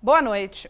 Boa noite.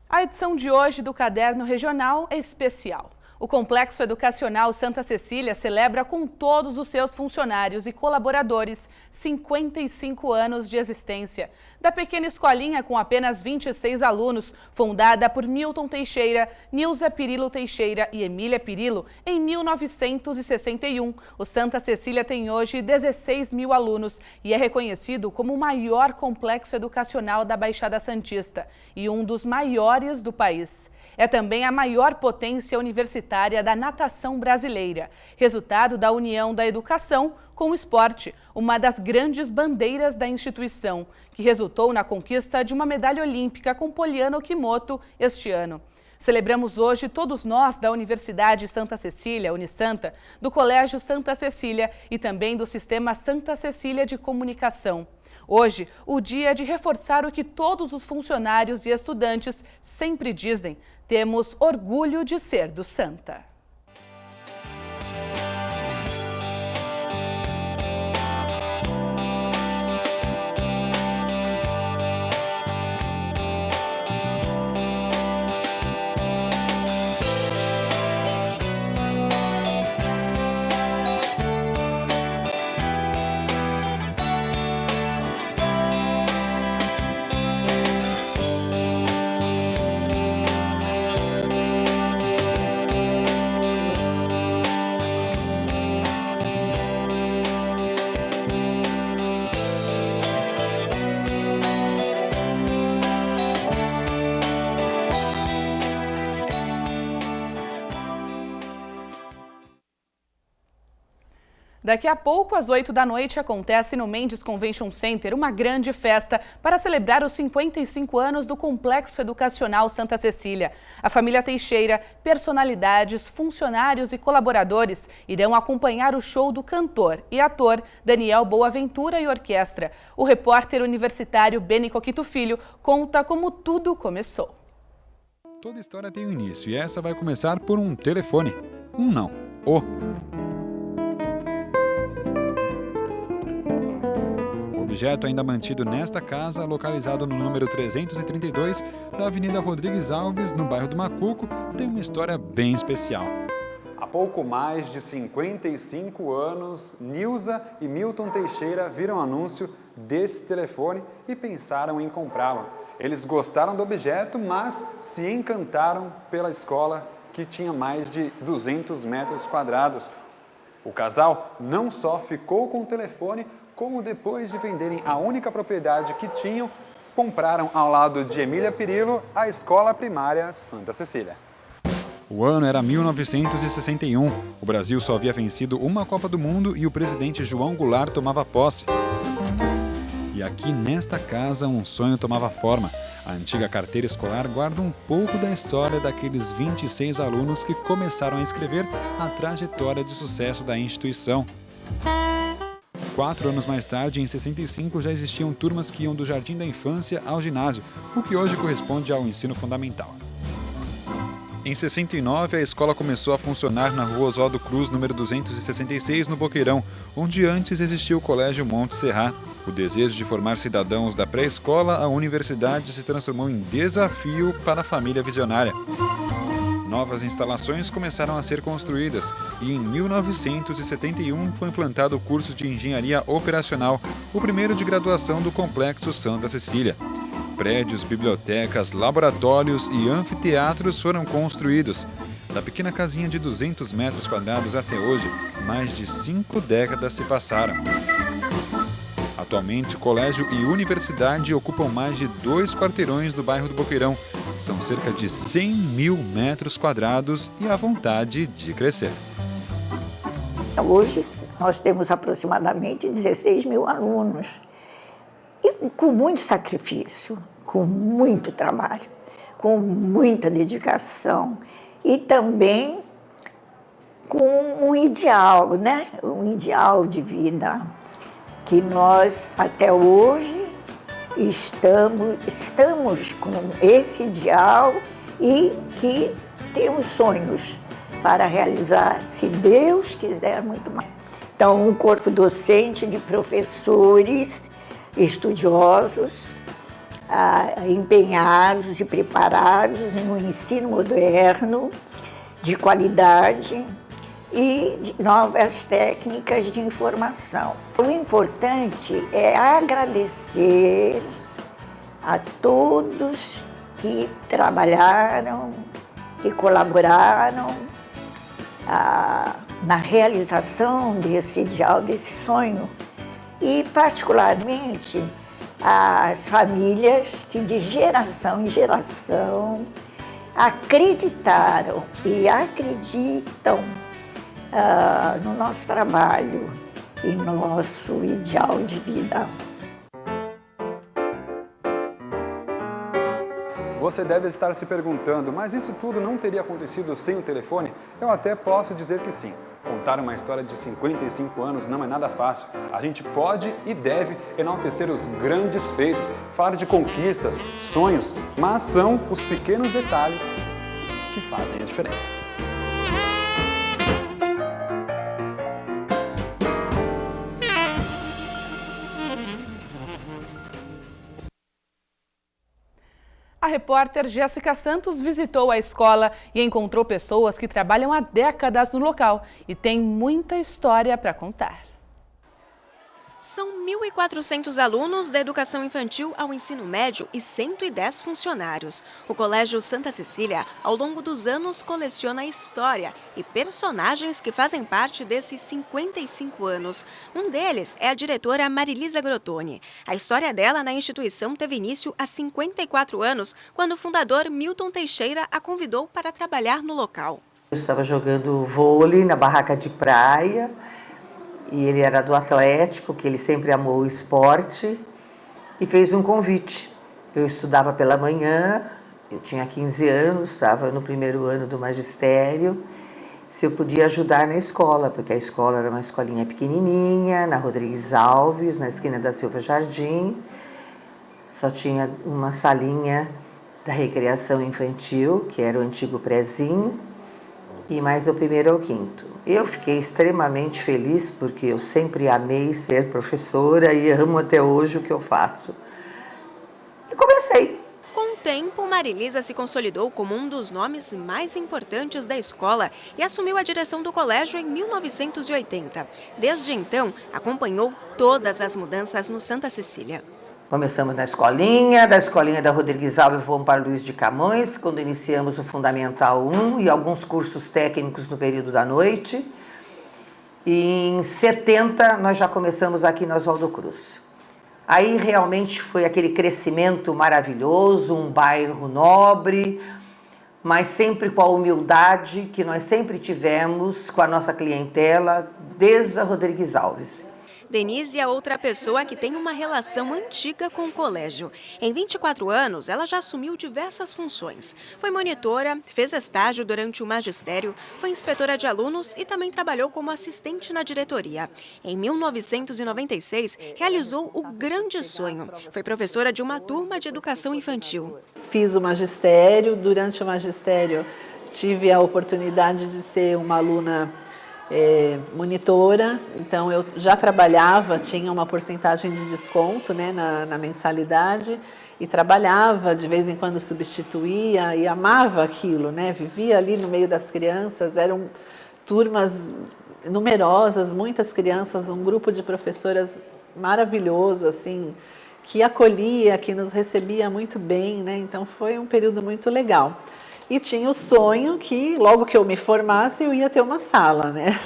A edição de hoje do Caderno Regional é especial. O Complexo Educacional Santa Cecília celebra com todos os seus funcionários e colaboradores 55 anos de existência. Da pequena escolinha com apenas 26 alunos, fundada por Milton Teixeira, Nilza Pirillo Teixeira e Emília Pirillo em 1961, o Santa Cecília tem hoje 16 mil alunos e é reconhecido como o maior complexo educacional da Baixada Santista e um dos maiores do país. É também a maior potência universitária da natação brasileira, resultado da união da educação com o esporte, uma das grandes bandeiras da instituição, que resultou na conquista de uma medalha olímpica com Poliana Okimoto este ano. Celebramos hoje todos nós da Universidade Santa Cecília, Unisanta, do Colégio Santa Cecília e também do Sistema Santa Cecília de Comunicação. Hoje, o dia é de reforçar o que todos os funcionários e estudantes sempre dizem: temos orgulho de ser do Santa. Daqui a pouco, às 8 da noite, acontece no Mendes Convention Center uma grande festa para celebrar os 55 anos do Complexo Educacional Santa Cecília. A família Teixeira, personalidades, funcionários e colaboradores irão acompanhar o show do cantor e ator Daniel Boaventura e orquestra. O repórter universitário Beni Coquito Filho conta como tudo começou. Toda história tem um início e essa vai começar por um telefone. Não, o objeto ainda mantido nesta casa, localizado no número 332 da Avenida Rodrigues Alves, no bairro do Macuco, tem uma história bem especial. Há pouco mais de 55 anos, Nilza e Milton Teixeira viram anúncio desse telefone e pensaram em comprá-lo. Eles gostaram do objeto, mas se encantaram pela escola, que tinha mais de 200 metros quadrados. O casal não só ficou com o telefone, como depois de venderem a única propriedade que tinham, compraram ao lado de Emília Pirillo a escola primária Santa Cecília. O ano era 1961. O Brasil só havia vencido uma Copa do Mundo e o presidente João Goulart tomava posse. E aqui nesta casa um sonho tomava forma. A antiga carteira escolar guarda um pouco da história daqueles 26 alunos que começaram a escrever a trajetória de sucesso da instituição. 4 anos mais tarde, em 65, já existiam turmas que iam do jardim da infância ao ginásio, o que hoje corresponde ao ensino fundamental. Em 69, a escola começou a funcionar na Rua Oswaldo Cruz, número 266, no Boqueirão, onde antes existia o Colégio Monte Serrat. O desejo de formar cidadãos da pré-escola à universidade se transformou em desafio para a família visionária. Novas instalações começaram a ser construídas e em 1971 foi implantado o curso de Engenharia Operacional, o primeiro de graduação do Complexo Santa Cecília. Prédios, bibliotecas, laboratórios e anfiteatros foram construídos. Da pequena casinha de 200 metros quadrados até hoje, mais de 5 décadas se passaram. Atualmente, colégio e universidade ocupam mais de 2 quarteirões do bairro do Boqueirão. São cerca de 100 mil metros quadrados e a vontade de crescer. Hoje, nós temos aproximadamente 16 mil alunos. E com muito sacrifício, com muito trabalho, com muita dedicação e também com um ideal, né? Um ideal de vida que nós, até hoje, estamos com esse ideal e que temos sonhos para realizar, se Deus quiser, muito mais. Então, um corpo docente de professores estudiosos, empenhados e preparados em um ensino moderno, de qualidade e de novas técnicas de informação. O importante é agradecer a todos que trabalharam, que colaboraram na realização desse ideal, desse sonho, e particularmente as famílias que de geração em geração acreditaram e acreditam no nosso trabalho e no nosso ideal de vida. Você deve estar se perguntando, mas isso tudo não teria acontecido sem o telefone? Eu até posso dizer que sim. Contar uma história de 55 anos não é nada fácil. A gente pode e deve enaltecer os grandes feitos, falar de conquistas, sonhos, mas são os pequenos detalhes que fazem a diferença. A repórter Jéssica Santos visitou a escola e encontrou pessoas que trabalham há décadas no local e tem muita história para contar. São 1.400 alunos da educação infantil ao ensino médio e 110 funcionários. O Colégio Santa Cecília, ao longo dos anos, coleciona história e personagens que fazem parte desses 55 anos. Um deles é a diretora Marilisa Grotoni. A história dela na instituição teve início há 54 anos, quando o fundador Milton Teixeira a convidou para trabalhar no local. Eu estava jogando vôlei na barraca de praia. E ele era do Atlético, que ele sempre amou o esporte, e fez um convite. Eu estudava pela manhã, eu tinha 15 anos, estava no primeiro ano do magistério, se eu podia ajudar na escola, porque a escola era uma escolinha pequenininha, na Rodrigues Alves, na esquina da Silva Jardim. Só tinha uma salinha da recreação infantil, que era o antigo prézinho, e mais do primeiro ao quinto. Eu fiquei extremamente feliz porque eu sempre amei ser professora e amo até hoje o que eu faço. E comecei. Com o tempo, Marilisa se consolidou como um dos nomes mais importantes da escola e assumiu a direção do colégio em 1980. Desde então, acompanhou todas as mudanças no Santa Cecília. Começamos na escolinha, da escolinha da Rodrigues Alves fomos para Luiz de Camões, quando iniciamos o Fundamental 1 e alguns cursos técnicos no período da noite. E em 70 nós já começamos aqui no Oswaldo Cruz. Aí realmente foi aquele crescimento maravilhoso, um bairro nobre, mas sempre com a humildade que nós sempre tivemos com a nossa clientela desde a Rodrigues Alves. Denise é outra pessoa que tem uma relação antiga com o colégio. Em 24 anos, ela já assumiu diversas funções. Foi monitora, fez estágio durante o magistério, foi inspetora de alunos e também trabalhou como assistente na diretoria. Em 1996, realizou o grande sonho. Foi professora de uma turma de educação infantil. Fiz o magistério. Durante o magistério, tive a oportunidade de ser uma aluna monitora, então eu já trabalhava, tinha uma porcentagem de desconto, né, na mensalidade, e trabalhava, de vez em quando substituía e amava aquilo, né, vivia ali no meio das crianças, eram turmas numerosas, muitas crianças, um grupo de professoras maravilhoso, assim, que acolhia, que nos recebia muito bem, né, então foi um período muito legal. E tinha o sonho que, logo que eu me formasse, eu ia ter uma sala, né?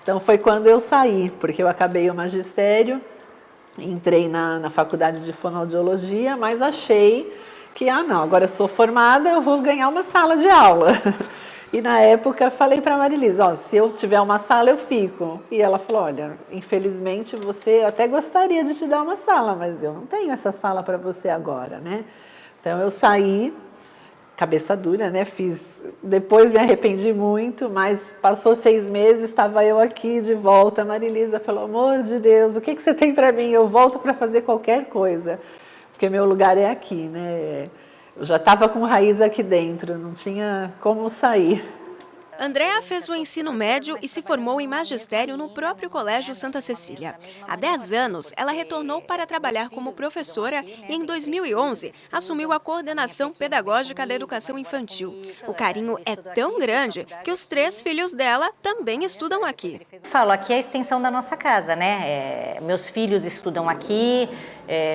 Então, foi quando eu saí, porque eu acabei o magistério, entrei na faculdade de fonoaudiologia, mas achei que, não, agora eu sou formada, eu vou ganhar uma sala de aula. E, na época, falei para a Marilisa, se eu tiver uma sala, eu fico. E ela falou, olha, infelizmente, você até gostaria de te dar uma sala, mas eu não tenho essa sala para você agora, né? Então, eu saí, cabeça dura, né? Depois me arrependi muito, mas passou 6 meses, estava eu aqui de volta. Marilisa, pelo amor de Deus, o que você tem para mim? Eu volto para fazer qualquer coisa, porque meu lugar é aqui, né? Eu já estava com raiz aqui dentro, não tinha como sair. Andréa fez o ensino médio e se formou em magistério no próprio Colégio Santa Cecília. Há 10 anos, ela retornou para trabalhar como professora e, em 2011, assumiu a coordenação pedagógica da educação infantil. O carinho é tão grande que os 3 filhos dela também estudam aqui. Falo, aqui é a extensão da nossa casa, né? Meus filhos estudam aqui,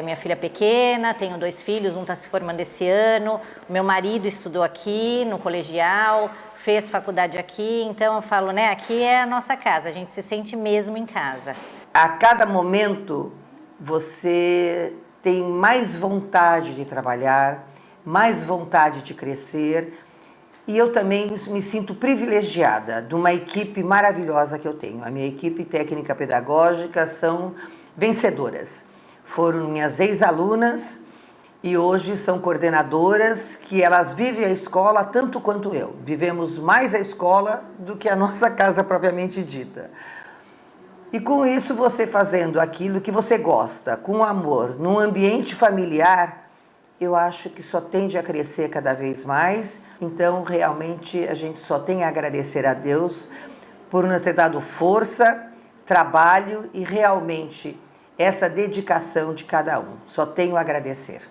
minha filha pequena, tenho 2 filhos, um está se formando esse ano, meu marido estudou aqui no colegial, fez faculdade aqui, então eu falo, né, aqui é a nossa casa, a gente se sente mesmo em casa. A cada momento você tem mais vontade de trabalhar, mais vontade de crescer, e eu também me sinto privilegiada de uma equipe maravilhosa que eu tenho. A minha equipe técnica pedagógica são vencedoras. Foram minhas ex-alunas e hoje são coordenadoras que elas vivem a escola tanto quanto eu. Vivemos mais a escola do que a nossa casa propriamente dita. E com isso, você fazendo aquilo que você gosta, com amor, num ambiente familiar, eu acho que só tende a crescer cada vez mais. Então, realmente, a gente só tem a agradecer a Deus por nos ter dado força, trabalho e realmente essa dedicação de cada um. Só tenho a agradecer.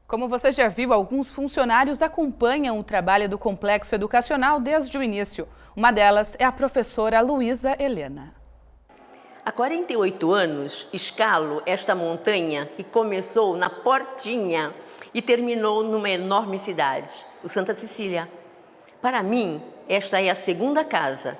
Como você já viu, alguns funcionários acompanham o trabalho do Complexo Educacional desde o início. Uma delas é a professora Luísa Helena. Há 48 anos, escalo esta montanha que começou na Portinha e terminou numa enorme cidade, o Santa Cecília. Para mim, esta é a segunda casa.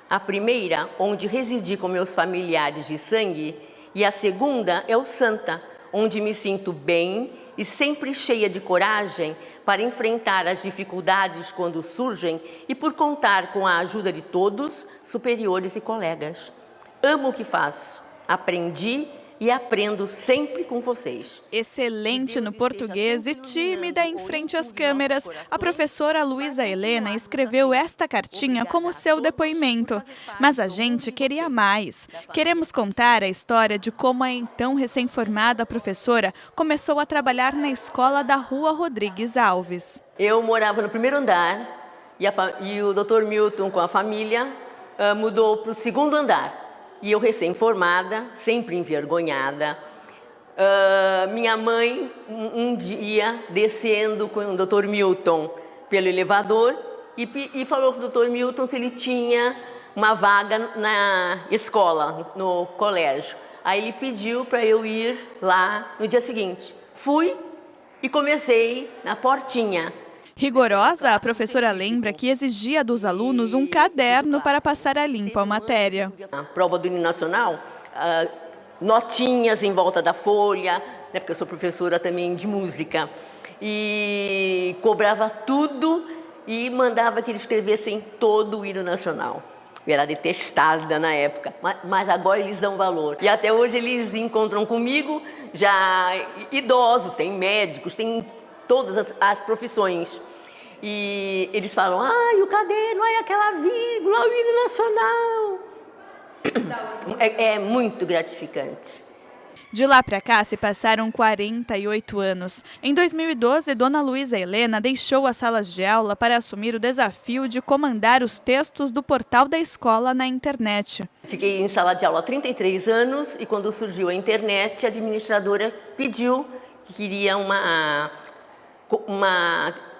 A primeira, onde residi com meus familiares de sangue, e a segunda é o Santa, onde me sinto bem e sempre cheia de coragem para enfrentar as dificuldades quando surgem e por contar com a ajuda de todos, superiores e colegas. Amo o que faço, aprendi e aprendo sempre com vocês. Excelente no português e tímida em frente às câmeras, a professora Luísa Helena escreveu esta cartinha como seu depoimento. Mas a gente queria mais. Queremos contar a história de como a então recém-formada professora começou a trabalhar na escola da Rua Rodrigues Alves. Eu morava no primeiro andar e o Dr. Milton, com a família, mudou para o segundo andar. E eu, recém-formada, sempre envergonhada, minha mãe, um dia, descendo com o Dr. Milton pelo elevador e falou para o Dr. Milton se ele tinha uma vaga na escola, no colégio. Aí ele pediu para eu ir lá no dia seguinte. Fui e comecei na Portinha. Rigorosa, a professora lembra que exigia dos alunos um caderno para passar a limpo a matéria. Na prova do hino nacional, notinhas em volta da folha, né, porque eu sou professora também de música, e cobrava tudo e mandava que eles escrevessem todo o hino nacional. Eu era detestada na época, mas agora eles dão valor. E até hoje eles encontram comigo, já idosos, tem médicos, tem todas as profissões. E eles falam, ai, o caderno, ai, aquela vírgula, o hino nacional. É muito gratificante. De lá para cá se passaram 48 anos. Em 2012, Dona Luísa Helena deixou as salas de aula para assumir o desafio de comandar os textos do portal da escola na internet. Fiquei em sala de aula há 33 anos e quando surgiu a internet, a administradora pediu que queria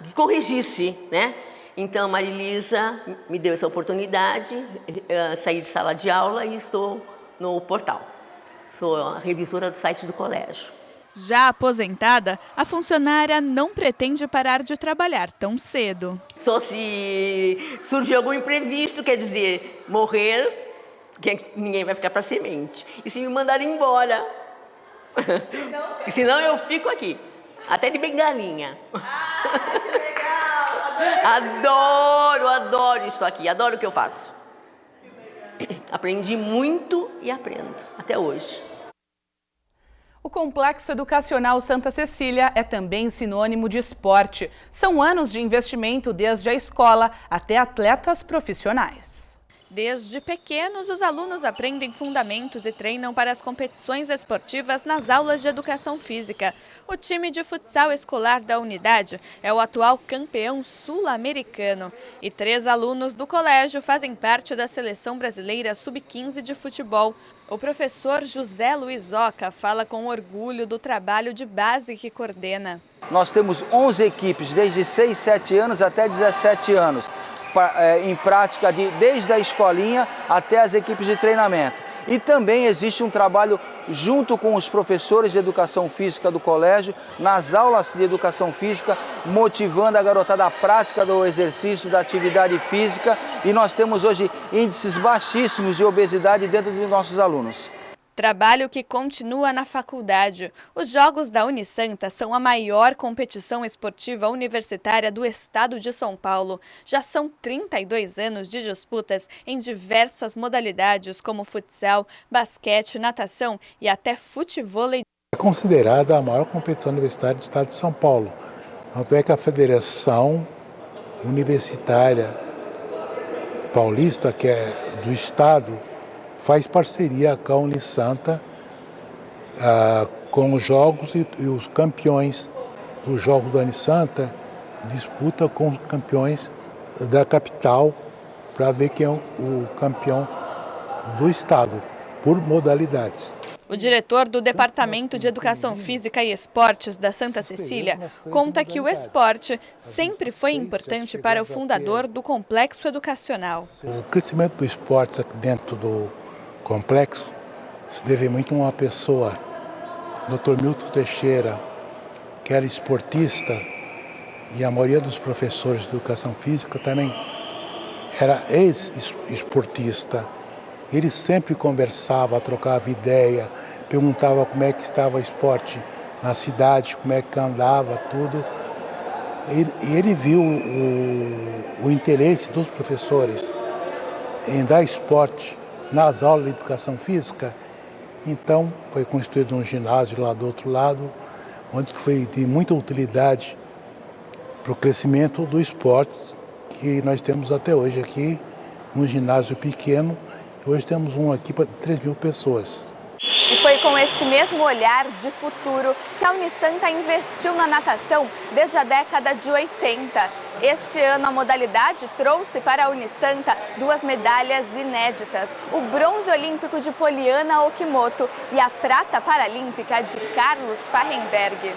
que corrigisse, né? Então, a Marilisa me deu essa oportunidade, saí de sala de aula e estou no portal. Sou a revisora do site do colégio. Já aposentada, a funcionária não pretende parar de trabalhar tão cedo. Só se surgir algum imprevisto, quer dizer, morrer, que ninguém vai ficar para semente. E se me mandarem embora? Senão eu fico aqui. Até de bengalinha. Ah, que legal! Adoro estar aqui, adoro o que eu faço. Aprendi muito e aprendo, até hoje. O Complexo Educacional Santa Cecília é também sinônimo de esporte. São anos de investimento desde a escola até atletas profissionais. Desde pequenos, os alunos aprendem fundamentos e treinam para as competições esportivas nas aulas de educação física. O time de futsal escolar da unidade é o atual campeão sul-americano. E 3 alunos do colégio fazem parte da seleção brasileira sub-15 de futebol. O professor José Luiz Oca fala com orgulho do trabalho de base que coordena. Nós temos 11 equipes, desde 6, 7 anos até 17 anos. Em prática desde a escolinha até as equipes de treinamento. E também existe um trabalho junto com os professores de educação física do colégio, nas aulas de educação física, motivando a garotada à prática do exercício, da atividade física. E nós temos hoje índices baixíssimos de obesidade dentro dos nossos alunos. Trabalho que continua na faculdade. Os Jogos da Unisanta são a maior competição esportiva universitária do estado de São Paulo. Já são 32 anos de disputas em diversas modalidades, como futsal, basquete, natação e até futevôlei. É considerada a maior competição universitária do estado de São Paulo. Tanto é que a Federação Universitária Paulista, que é do estado, faz parceria com a Unisanta com os jogos e os campeões dos Jogos da Unisanta disputam com os campeões da capital para ver quem é o campeão do estado, por modalidades. O diretor do Departamento de Educação Física e Esportes da Santa Cecília conta que o esporte sempre foi importante para o fundador do complexo educacional. O crescimento do esporte aqui dentro do complexo se deve muito a uma pessoa, Dr. Milton Teixeira, que era esportista, e a maioria dos professores de educação física também era ex-esportista. Ele sempre conversava, trocava ideia, perguntava como é que estava o esporte na cidade, como é que andava, tudo. E ele viu o interesse dos professores em dar esporte nas aulas de educação física. Então foi construído um ginásio lá do outro lado, onde foi de muita utilidade para o crescimento do esporte que nós temos até hoje aqui, um ginásio pequeno. Hoje temos um aqui para 3.000 pessoas. E foi com este mesmo olhar de futuro que a Unisanta investiu na natação desde a década de 80. Este ano a modalidade trouxe para a Unisanta 2 medalhas inéditas, o bronze olímpico de Poliana Okimoto e a prata paralímpica de Carlos Fahrenberg.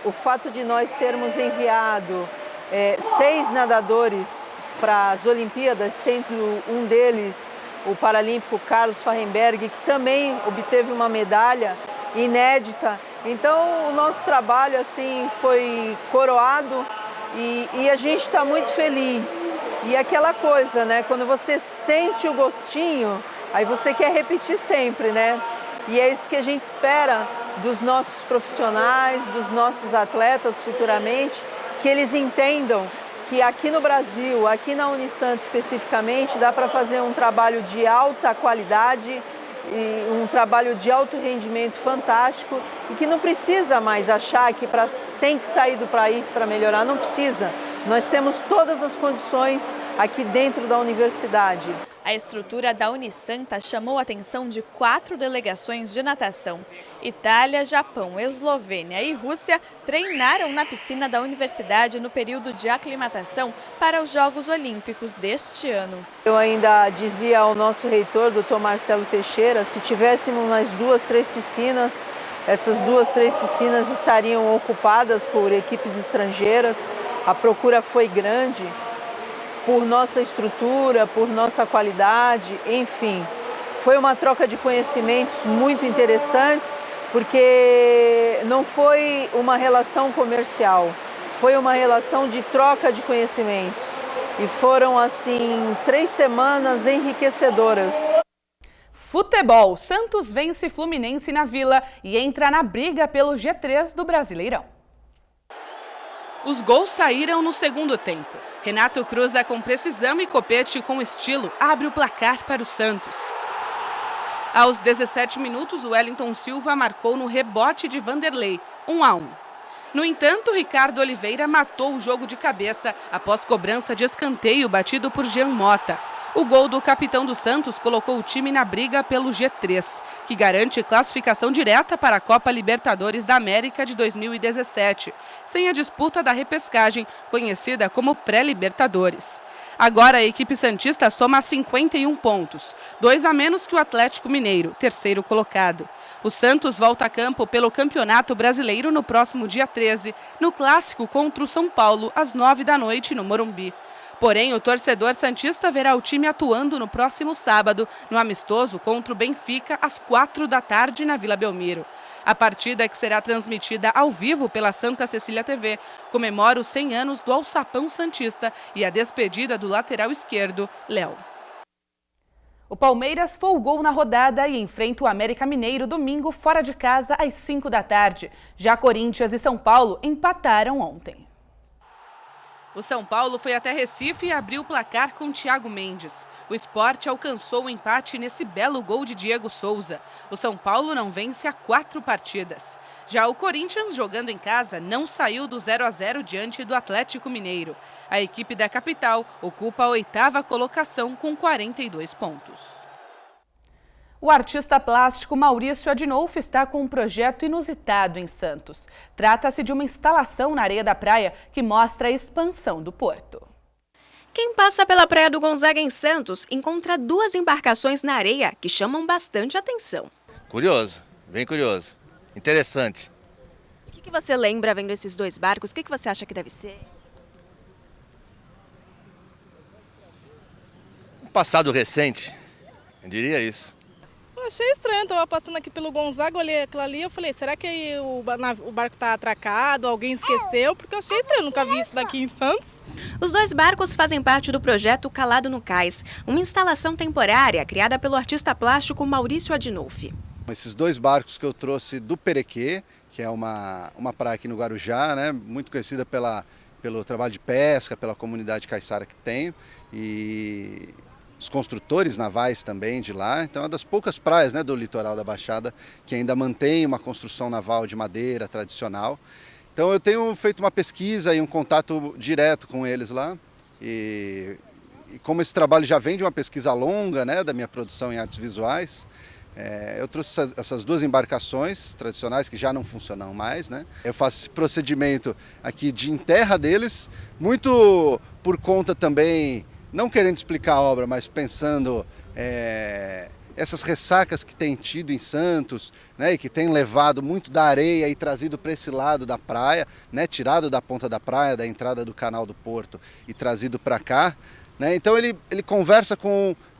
O fato de nós termos enviado 6 nadadores para as Olimpíadas, sendo um deles o paralímpico Carlos Fahrenberg, que também obteve uma medalha inédita. Então o nosso trabalho assim foi coroado e a gente está muito feliz. E aquela coisa, né? Quando você sente o gostinho, aí você quer repetir sempre, né? E é isso que a gente espera dos nossos profissionais, dos nossos atletas futuramente, que eles entendam que aqui no Brasil, aqui na Unisanta especificamente, dá para fazer um trabalho de alta qualidade, e um trabalho de alto rendimento fantástico e que não precisa mais achar que tem que sair do país para melhorar, não precisa. Nós temos todas as condições aqui dentro da universidade. A estrutura da Unisanta chamou a atenção de 4 delegações de natação. Itália, Japão, Eslovênia e Rússia treinaram na piscina da universidade no período de aclimatação para os Jogos Olímpicos deste ano. Eu ainda dizia ao nosso reitor, Dr. Marcelo Teixeira, se tivéssemos mais 2, 3 piscinas, essas 2, 3 piscinas estariam ocupadas por equipes estrangeiras. A procura foi grande por nossa estrutura, por nossa qualidade, enfim. Foi uma troca de conhecimentos muito interessantes, porque não foi uma relação comercial, foi uma relação de troca de conhecimentos. E foram, assim, 3 semanas enriquecedoras. Futebol. Santos vence Fluminense na Vila e entra na briga pelo G3 do Brasileirão. Os gols saíram no segundo tempo. Renato cruza com precisão e Copete com estilo abre o placar para o Santos. Aos 17 minutos, o Wellington Silva marcou no rebote de Vanderlei, 1-1. No entanto, Ricardo Oliveira matou o jogo de cabeça após cobrança de escanteio batido por Jean Mota. O gol do capitão do Santos colocou o time na briga pelo G3, que garante classificação direta para a Copa Libertadores da América de 2017, sem a disputa da repescagem, conhecida como pré-Libertadores. Agora a equipe santista soma 51 pontos, 2 a menos que o Atlético Mineiro, terceiro colocado. O Santos volta a campo pelo Campeonato Brasileiro no próximo dia 13, no clássico contra o São Paulo, às 9 da noite no Morumbi. Porém, o torcedor santista verá o time atuando no próximo sábado, no amistoso contra o Benfica, às 4 da tarde na Vila Belmiro. A partida, que será transmitida ao vivo pela Santa Cecília TV, comemora os 100 anos do Alçapão Santista e a despedida do lateral esquerdo, Léo. O Palmeiras folgou na rodada e enfrenta o América Mineiro domingo fora de casa às 5 da tarde. Já Corinthians e São Paulo empataram ontem. O São Paulo foi até Recife e abriu o placar com Thiago Mendes. O Sport alcançou o empate nesse belo gol de Diego Souza. O São Paulo não vence há 4 partidas. Já o Corinthians, jogando em casa, não saiu do 0 a 0 diante do Atlético Mineiro. A equipe da capital ocupa a 8ª colocação com 42 pontos. O artista plástico Maurício Adinolfo está com um projeto inusitado em Santos. Trata-se de uma instalação na areia da praia que mostra a expansão do porto. Quem passa pela Praia do Gonzaga em Santos encontra 2 embarcações na areia que chamam bastante atenção. Curioso, bem curioso, interessante. O que você lembra vendo esses 2 barcos? O que você acha que deve ser? Um passado recente, eu diria isso. Eu achei estranho, eu estava passando aqui pelo Gonzaga, olhei aquilo ali, eu falei, será que o barco está atracado, alguém esqueceu? Porque eu achei estranho, nunca vi isso daqui em Santos. Os 2 barcos fazem parte do projeto Calado no Cais, uma instalação temporária criada pelo artista plástico Maurício Adinolfo. Esses 2 barcos que eu trouxe do Perequê, que é uma praia aqui no Guarujá, né, muito conhecida pelo trabalho de pesca, pela comunidade caiçara que tem, e os construtores navais também de lá. Então é uma das poucas praias, né, do litoral da Baixada que ainda mantém uma construção naval de madeira tradicional. Então eu tenho feito uma pesquisa e um contato direto com eles lá. E como esse trabalho já vem de uma pesquisa longa, né, da minha produção em artes visuais, eu trouxe essas 2 embarcações tradicionais que já não funcionam mais, né? Eu faço esse procedimento aqui de enterra deles, muito por conta também, não querendo explicar a obra, mas pensando essas ressacas que tem tido em Santos, né, e que tem levado muito da areia e trazido para esse lado da praia, né, tirado da ponta da praia, da entrada do canal do Porto e trazido para cá, né? Então ele conversa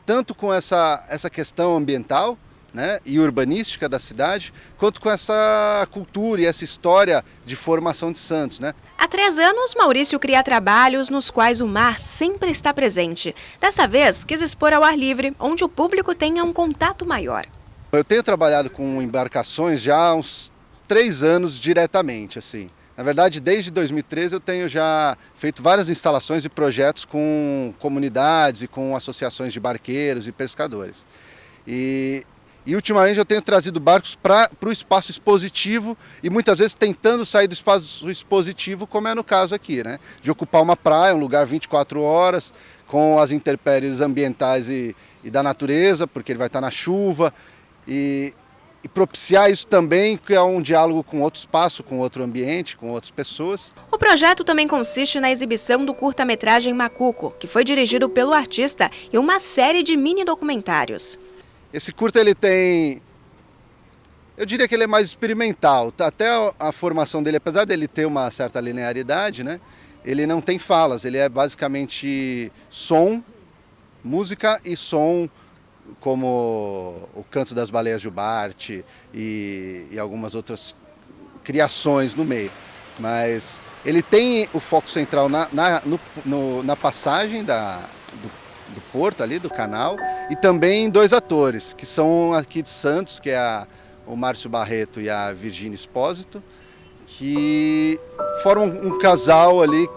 tanto com essa questão ambiental, né, e urbanística da cidade, quanto com essa cultura e essa história de formação de Santos, né? Há 3 anos, Maurício cria trabalhos nos quais o mar sempre está presente. Dessa vez, quis expor ao ar livre, onde o público tenha um contato maior. Eu tenho trabalhado com embarcações já há uns 3 anos diretamente, assim. Na verdade, desde 2013 eu tenho já feito várias instalações e projetos com comunidades e com associações de barqueiros e pescadores. E ultimamente eu tenho trazido barcos para o espaço expositivo e muitas vezes tentando sair do espaço expositivo, como é no caso aqui, né? De ocupar uma praia, um lugar 24 horas, com as intempéries ambientais e da natureza, porque ele vai estar na chuva, e propiciar isso também, que é um diálogo com outro espaço, com outro ambiente, com outras pessoas. O projeto também consiste na exibição do curta-metragem Macuco, que foi dirigido pelo artista, e uma série de mini-documentários. Esse curta ele tem, eu diria que ele é mais experimental, até a formação dele, apesar dele ter uma certa linearidade, né, ele não tem falas, ele é basicamente som, música e som, como o Canto das Baleias de Bart e algumas outras criações no meio. Mas ele tem o foco central na passagem do porto ali, do canal, e também 2 atores, que são aqui de Santos, que é o Márcio Barreto e a Virgínia Espósito, que formam um casal ali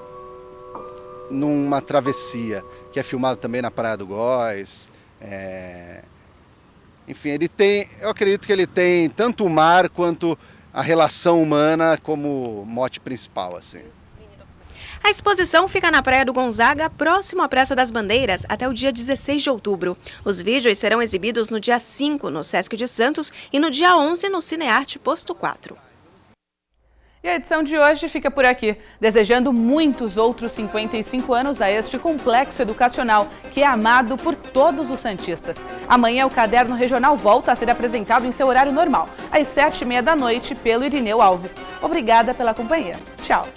numa travessia, que é filmado também na Praia do Góis. Enfim, eu acredito que ele tem tanto o mar quanto a relação humana como mote principal, assim. A exposição fica na Praia do Gonzaga, próximo à Praça das Bandeiras, até o dia 16 de outubro. Os vídeos serão exibidos no dia 5 no Sesc de Santos e no dia 11 no Cinearte Posto 4. E a edição de hoje fica por aqui, desejando muitos outros 55 anos a este complexo educacional que é amado por todos os santistas. Amanhã o Caderno Regional volta a ser apresentado em seu horário normal, às 7h30 da noite, pelo Irineu Alves. Obrigada pela companhia. Tchau!